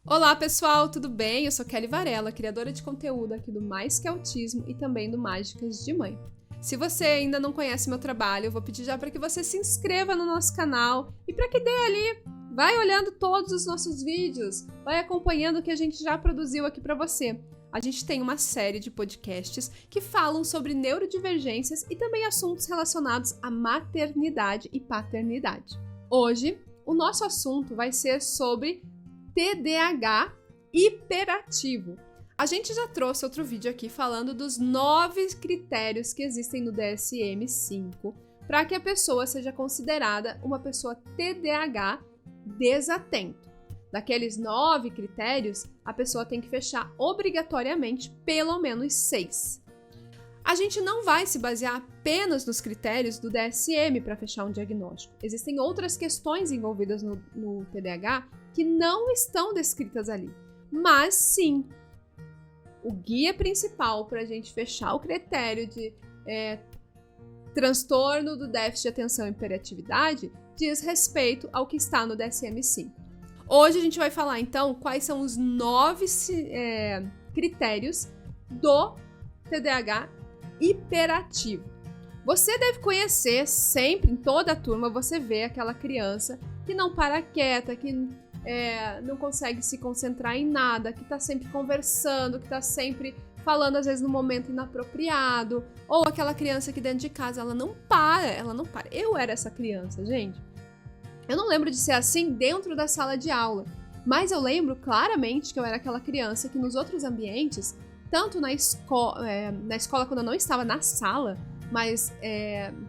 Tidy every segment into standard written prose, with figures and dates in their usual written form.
Olá pessoal, tudo bem? Eu sou Kelly Varela, criadora de conteúdo aqui do Mais Que Autismo e também do Mágicas de Mãe. Se você ainda não conhece meu trabalho, eu vou pedir já para que você se inscreva no nosso canal e para que dê ali, vai olhando todos os nossos vídeos, vai acompanhando o que a gente já produziu aqui para você. A gente tem uma série de podcasts que falam sobre neurodivergências e também assuntos relacionados à maternidade e paternidade. Hoje, o nosso assunto vai ser sobre TDAH hiperativo. A gente já trouxe outro vídeo aqui falando dos 9 critérios que existem no DSM-5 para que a pessoa seja considerada uma pessoa TDAH desatento. Daqueles 9 critérios, a pessoa tem que fechar obrigatoriamente pelo menos 6. A gente não vai se basear apenas nos critérios do DSM para fechar um diagnóstico. Existem outras questões envolvidas no TDAH que não estão descritas ali. Mas sim, o guia principal para a gente fechar o critério de transtorno do déficit de atenção e hiperatividade diz respeito ao que está no DSM-5. Hoje a gente vai falar então quais são os 9 critérios do TDAH hiperativo. Você deve conhecer sempre, em toda a turma, você vê aquela criança que não para quieta, que não consegue se concentrar em nada, que está sempre conversando, que está sempre falando às vezes no momento inapropriado, ou aquela criança que dentro de casa ela não para. Eu era essa criança, gente. Eu não lembro de ser assim dentro da sala de aula, mas eu lembro claramente que eu era aquela criança que nos outros ambientes, tanto na escola quando eu não estava na sala, mas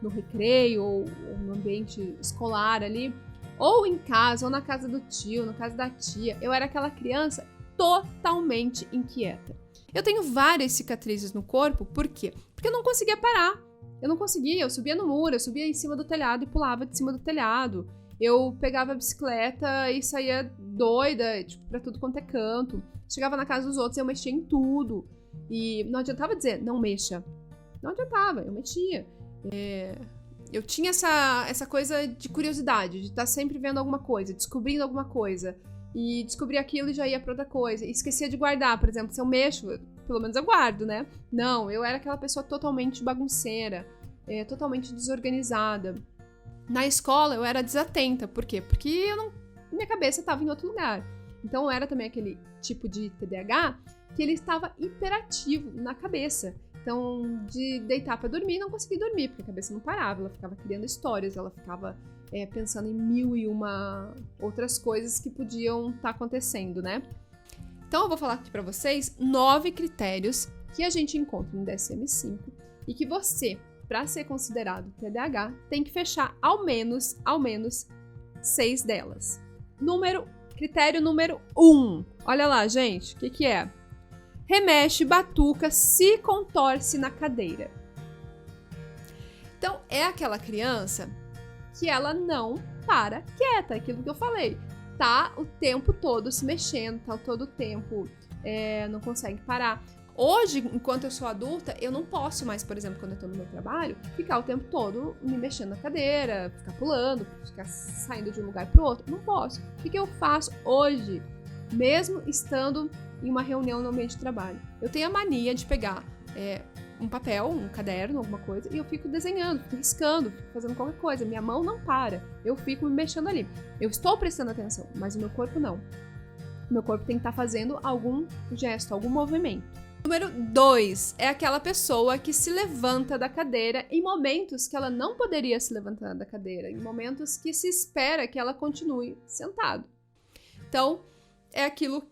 no recreio ou no ambiente escolar ali, ou em casa, ou na casa do tio, na casa da tia, eu era aquela criança totalmente inquieta. Eu tenho várias cicatrizes no corpo, por quê? Porque eu não conseguia parar. Eu subia no muro, eu subia em cima do telhado e pulava de cima do telhado. Eu pegava a bicicleta e saía doida, pra tudo quanto é canto. Chegava na casa dos outros e eu mexia em tudo. E não adiantava dizer, não mexa. Não adiantava, eu mexia. Eu tinha essa coisa de curiosidade, de estar sempre vendo alguma coisa, descobrindo alguma coisa. E descobrir aquilo e já ia pra outra coisa. E esquecia de guardar, por exemplo, se eu mexo, pelo menos eu guardo, né? Não, eu era aquela pessoa totalmente bagunceira, totalmente desorganizada. Na escola eu era desatenta, por quê? Porque minha cabeça estava em outro lugar. Então eu era também aquele tipo de TDAH que ele estava hiperativo na cabeça. Então, de deitar para dormir, não conseguia dormir, porque a cabeça não parava, ela ficava criando histórias, ela ficava pensando em 1001 outras coisas que podiam estar acontecendo, né? Então eu vou falar aqui para vocês 9 critérios que a gente encontra no DSM-5 e que você, para ser considerado TDAH, tem que fechar ao menos 6 delas. Critério número 1. Olha lá, gente, o que é? Remexe, batuca, se contorce na cadeira. Então, é aquela criança que ela não para quieta, aquilo que eu falei. Tá o tempo todo se mexendo, tá todo o tempo, não consegue parar. Hoje, enquanto eu sou adulta, eu não posso mais, por exemplo, quando eu tô no meu trabalho, ficar o tempo todo me mexendo na cadeira, ficar pulando, ficar saindo de um lugar pro outro. Não posso. O que eu faço hoje, mesmo estando em uma reunião no ambiente de trabalho? Eu tenho a mania de pegar um papel, um caderno, alguma coisa, e eu fico desenhando, fico riscando, fico fazendo qualquer coisa. Minha mão não para. Eu fico me mexendo ali. Eu estou prestando atenção, mas o meu corpo não. O meu corpo tem que estar fazendo algum gesto, algum movimento. Número 2 é aquela pessoa que se levanta da cadeira em momentos que ela não poderia se levantar da cadeira, em momentos que se espera que ela continue sentado. Então, é aquilo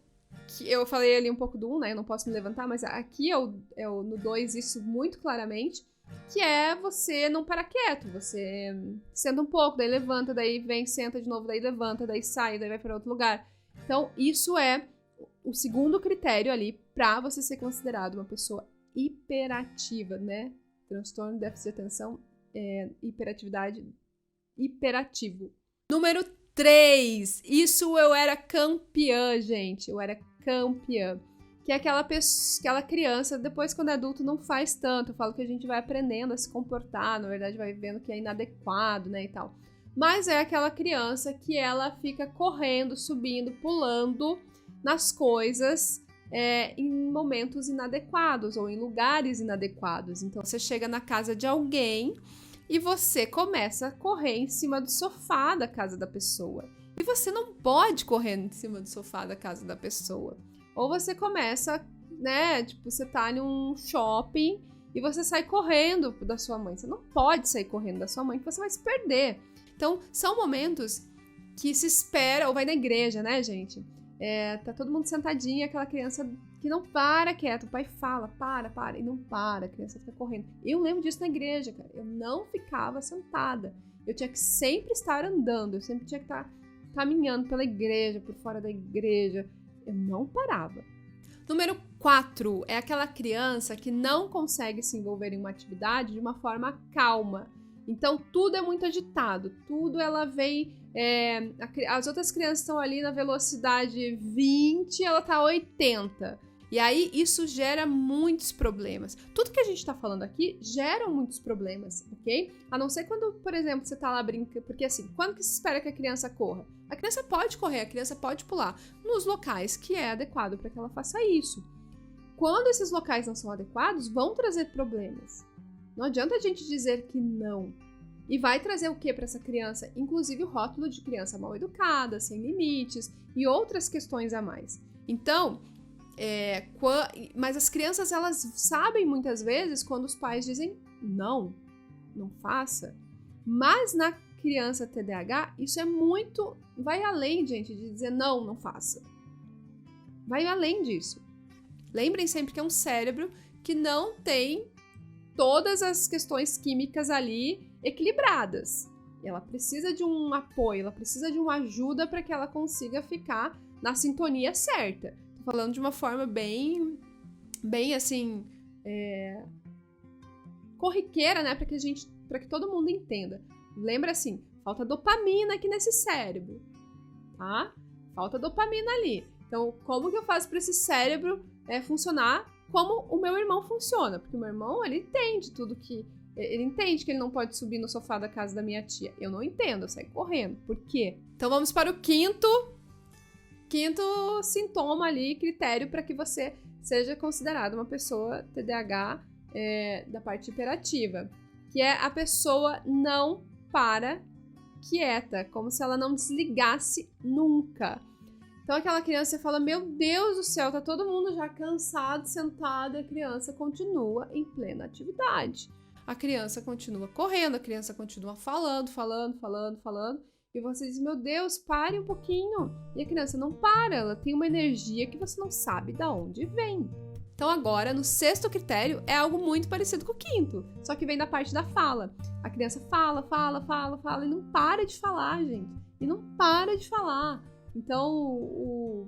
que eu falei ali um pouco do 1, né? Eu não posso me levantar, mas aqui no 2 isso muito claramente, que é você não parar quieto, você senta um pouco, daí levanta, daí vem, senta de novo, daí levanta, daí sai, daí vai para outro lugar. Então, isso é o segundo critério ali para você ser considerado uma pessoa hiperativa, né? Transtorno de déficit de atenção, hiperatividade, hiperativo. Número 3. Isso eu era campeã, gente. Eu era campeã. Que é aquela criança, depois quando é adulto não faz tanto. Eu falo que a gente vai aprendendo a se comportar, na verdade vai vendo que é inadequado, né, e tal. Mas é aquela criança que ela fica correndo, subindo, pulando nas coisas em momentos inadequados ou em lugares inadequados. Então você chega na casa de alguém e você começa a correr em cima do sofá da casa da pessoa. E você não pode correr em cima do sofá da casa da pessoa. Ou você começa, né, tipo, você tá em um shopping e você sai correndo da sua mãe. Você não pode sair correndo da sua mãe, que você vai se perder. Então, são momentos que se espera, ou vai na igreja, né, gente? Tá todo mundo sentadinho, aquela criança que não para quieto. O pai fala, para, e não para, a criança fica correndo. Eu lembro disso na igreja, cara. Eu não ficava sentada. Eu tinha que sempre estar andando, eu sempre tinha que estar caminhando pela igreja, por fora da igreja. Eu não parava. Número 4 é aquela criança que não consegue se envolver em uma atividade de uma forma calma. Então, tudo é muito agitado, tudo ela vem... as outras crianças estão ali na velocidade 20, ela tá 80. E aí, isso gera muitos problemas. Tudo que a gente tá falando aqui gera muitos problemas, ok? A não ser quando, por exemplo, você tá lá brincando... Porque assim, quando que se espera que a criança corra? A criança pode correr, a criança pode pular nos locais que é adequado para que ela faça isso. Quando esses locais não são adequados, vão trazer problemas. Não adianta a gente dizer que não. E vai trazer o que para essa criança? Inclusive o rótulo de criança mal educada, sem limites e outras questões a mais. Então, mas as crianças, elas sabem muitas vezes quando os pais dizem não faça. Mas na criança TDAH, isso é muito... Vai além, gente, de dizer não faça. Vai além disso. Lembrem sempre que é um cérebro que não tem todas as questões químicas ali equilibradas. Ela precisa de um apoio, ela precisa de uma ajuda para que ela consiga ficar na sintonia certa. Tô falando de uma forma bem assim, corriqueira, né, para que todo mundo entenda. Lembra assim, falta dopamina aqui nesse cérebro, tá? Falta dopamina ali. Então, como que eu faço para esse cérebro funcionar como o meu irmão funciona? Porque o meu irmão, ele entende tudo que... Ele entende que ele não pode subir no sofá da casa da minha tia. Eu não entendo, eu saio correndo. Por quê? Então vamos para o quinto sintoma ali, critério para que você seja considerada uma pessoa TDAH da parte hiperativa, que é a pessoa não para quieta, como se ela não desligasse nunca. Então aquela criança fala, meu Deus do céu, tá todo mundo já cansado, sentado, e a criança continua em plena atividade. A criança continua correndo, a criança continua falando, e você diz, meu Deus, pare um pouquinho. E a criança não para, ela tem uma energia que você não sabe de onde vem. Então agora, no sexto critério, é algo muito parecido com o quinto, só que vem da parte da fala. A criança fala, e não para de falar, gente. E não para de falar. Então,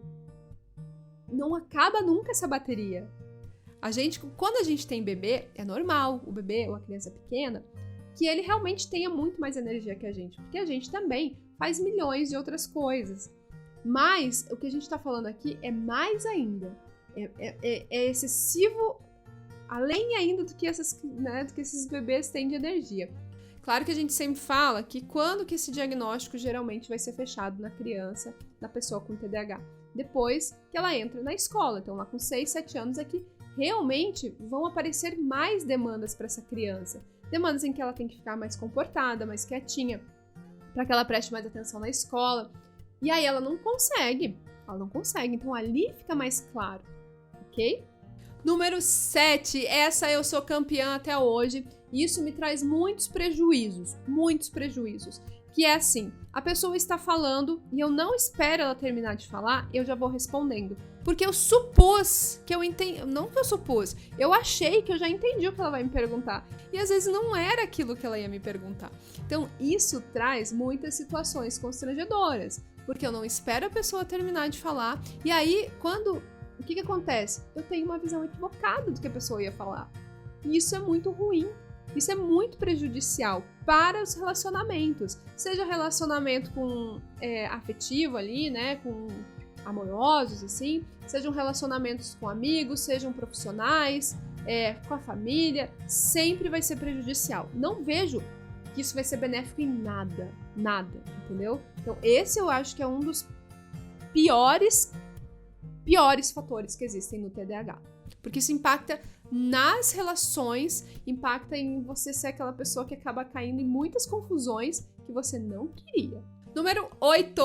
não acaba nunca essa bateria. Quando a gente tem bebê, é normal, o bebê ou a criança pequena, que ele realmente tenha muito mais energia que a gente, porque a gente também faz milhões de outras coisas. Mas o que a gente está falando aqui é mais ainda, é excessivo, além ainda do que esses bebês têm de energia. Claro que a gente sempre fala que quando que esse diagnóstico geralmente vai ser fechado na criança, na pessoa com TDAH? Depois que ela entra na escola. Então lá com 6, 7 anos é que realmente vão aparecer mais demandas para essa criança. Demandas em que ela tem que ficar mais comportada, mais quietinha, para que ela preste mais atenção na escola. E aí ela não consegue. Então ali fica mais claro, ok? Número 7, essa eu sou campeã até hoje. E isso me traz muitos prejuízos. Que é assim, a pessoa está falando e eu não espero ela terminar de falar, eu já vou respondendo. Porque eu supus que eu entendi, não que eu supus, eu achei que eu já entendi o que ela vai me perguntar. E às vezes não era aquilo que ela ia me perguntar. Então isso traz muitas situações constrangedoras, porque eu não espero a pessoa terminar de falar. E aí, o que acontece? Eu tenho uma visão equivocada do que a pessoa ia falar. E isso é muito ruim. Isso é muito prejudicial para os relacionamentos, seja relacionamento com afetivo ali, né, com amorosos, assim, sejam relacionamentos com amigos, sejam profissionais, com a família, sempre vai ser prejudicial. Não vejo que isso vai ser benéfico em nada, entendeu? Então esse eu acho que é um dos piores piores fatores que existem no TDAH. Porque isso impacta nas relações, impacta em você ser aquela pessoa que acaba caindo em muitas confusões que você não queria. Número 8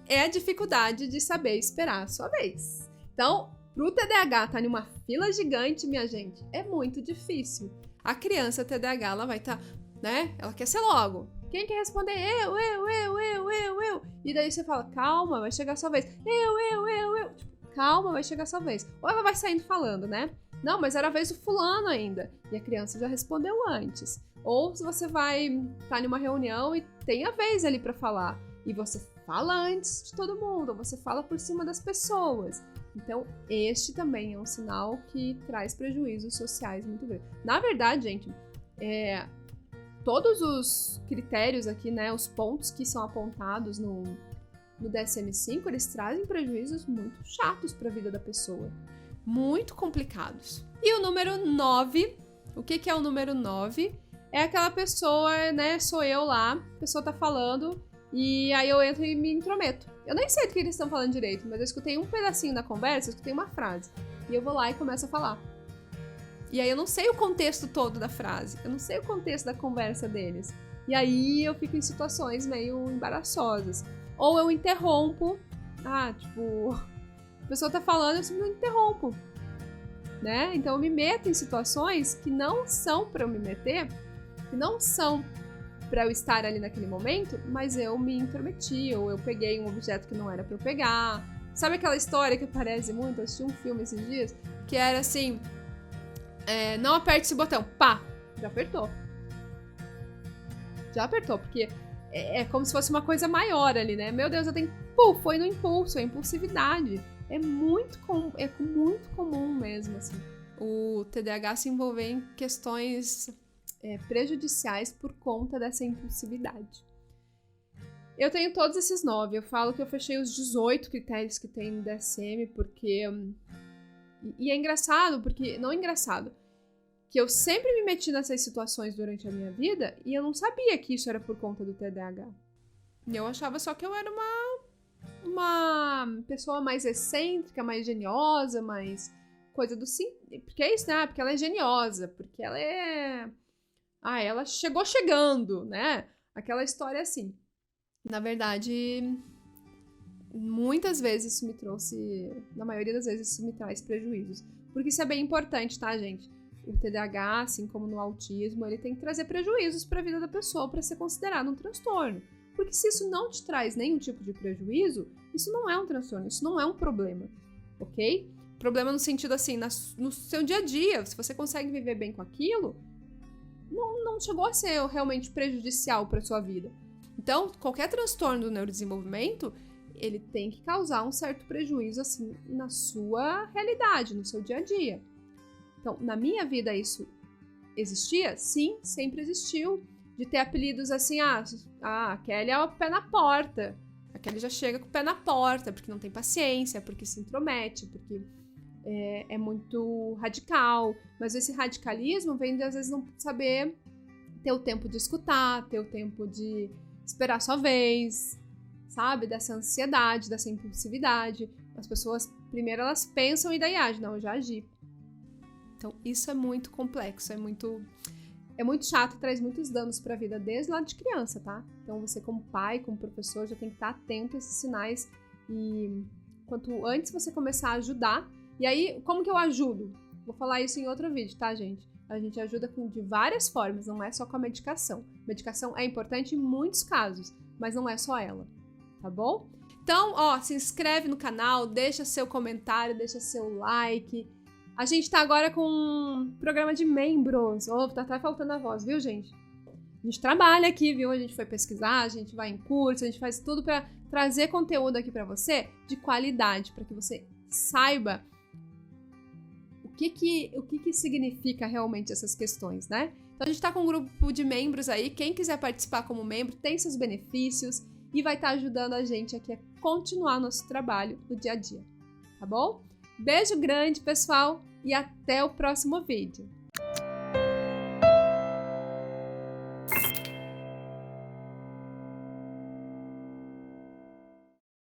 é a dificuldade de saber esperar a sua vez. Então, pro TDAH estar em uma fila gigante, minha gente, é muito difícil. A criança TDAH, ela vai estar, né? Ela quer ser logo. Quem quer responder? Eu. E daí você fala, calma, vai chegar a sua vez. Eu. Tipo, calma, vai chegar a sua vez. Ou ela vai saindo falando, né? Não, mas era a vez do fulano ainda. E a criança já respondeu antes. Ou se você vai estar em uma reunião e tem a vez ali pra falar. E você fala antes de todo mundo, ou você fala por cima das pessoas. Então, este também é um sinal que traz prejuízos sociais muito grandes. Na verdade, gente, todos os critérios aqui, né, os pontos que são apontados no DSM-5, eles trazem prejuízos muito chatos para a vida da pessoa. Muito complicados. E o número 9, o que é o número 9? É aquela pessoa, né, sou eu lá, a pessoa tá falando e aí eu entro e me intrometo. Eu nem sei do que eles estão falando direito, mas eu escutei um pedacinho da conversa, eu escutei uma frase. E eu vou lá e começo a falar. E aí eu não sei o contexto todo da frase, eu não sei o contexto da conversa deles. E aí eu fico em situações meio embaraçosas. Ou eu interrompo, tipo, a pessoa tá falando, eu simplesmente interrompo, né? Então eu me meto em situações que não são pra eu me meter, que não são pra eu estar ali naquele momento, mas eu me intrometi, ou eu peguei um objeto que não era pra eu pegar. Sabe aquela história que parece muito? Eu assisti um filme esses dias, que era assim, não aperte esse botão, pá, já apertou. Já apertou, porque é como se fosse uma coisa maior ali, né? Meu Deus, eu tenho... foi no impulso, é impulsividade. É muito comum mesmo, assim, o TDAH se envolver em questões prejudiciais por conta dessa impulsividade. Eu tenho todos esses 9. Eu falo que eu fechei os 18 critérios que tem no DSM, porque... E é engraçado, porque... Não é engraçado. Que eu sempre me meti nessas situações durante a minha vida e eu não sabia que isso era por conta do TDAH. Eu achava só que eu era uma pessoa mais excêntrica, mais geniosa, mais coisa do sim. Porque é isso, né? Porque ela é geniosa, porque ela é... ela chegou chegando, né? Aquela história assim. Na verdade, muitas vezes isso me trouxe... Na maioria das vezes isso me traz prejuízos. Porque isso é bem importante, tá, gente? O TDAH, assim como no autismo, ele tem que trazer prejuízos para a vida da pessoa para ser considerado um transtorno. Porque se isso não te traz nenhum tipo de prejuízo, isso não é um transtorno, isso não é um problema, ok? Problema no sentido assim, no seu dia a dia, se você consegue viver bem com aquilo, não chegou a ser realmente prejudicial para sua vida. Então, qualquer transtorno do neurodesenvolvimento, ele tem que causar um certo prejuízo assim na sua realidade, no seu dia a dia. Então, na minha vida isso existia? Sim, sempre existiu. De ter apelidos assim, a Kelly é o pé na porta. A Kelly já chega com o pé na porta, porque não tem paciência, porque se intromete, porque é muito radical. Mas esse radicalismo vem de, às vezes, não saber ter o tempo de escutar, ter o tempo de esperar a sua vez, sabe? Dessa ansiedade, dessa impulsividade. As pessoas, primeiro elas pensam e daí agem. Não, eu já agi. Então, isso é muito complexo, é muito chato e traz muitos danos para a vida desde lá de criança, tá? Então, você como pai, como professor, já tem que estar atento a esses sinais e quanto antes você começar a ajudar. E aí, como que eu ajudo? Vou falar isso em outro vídeo, tá, gente? A gente ajuda de várias formas, não é só com a medicação. Medicação é importante em muitos casos, mas não é só ela, tá bom? Então, se inscreve no canal, deixa seu comentário, deixa seu like. A gente tá agora com um programa de membros. Tá até faltando a voz, viu, gente? A gente trabalha aqui, viu? A gente foi pesquisar, a gente vai em curso, a gente faz tudo pra trazer conteúdo aqui pra você de qualidade, pra que você saiba o que significa realmente essas questões, né? Então a gente tá com um grupo de membros aí. Quem quiser participar como membro tem seus benefícios e vai estar ajudando a gente aqui a continuar nosso trabalho no dia a dia, tá bom? Beijo grande, pessoal, e até o próximo vídeo.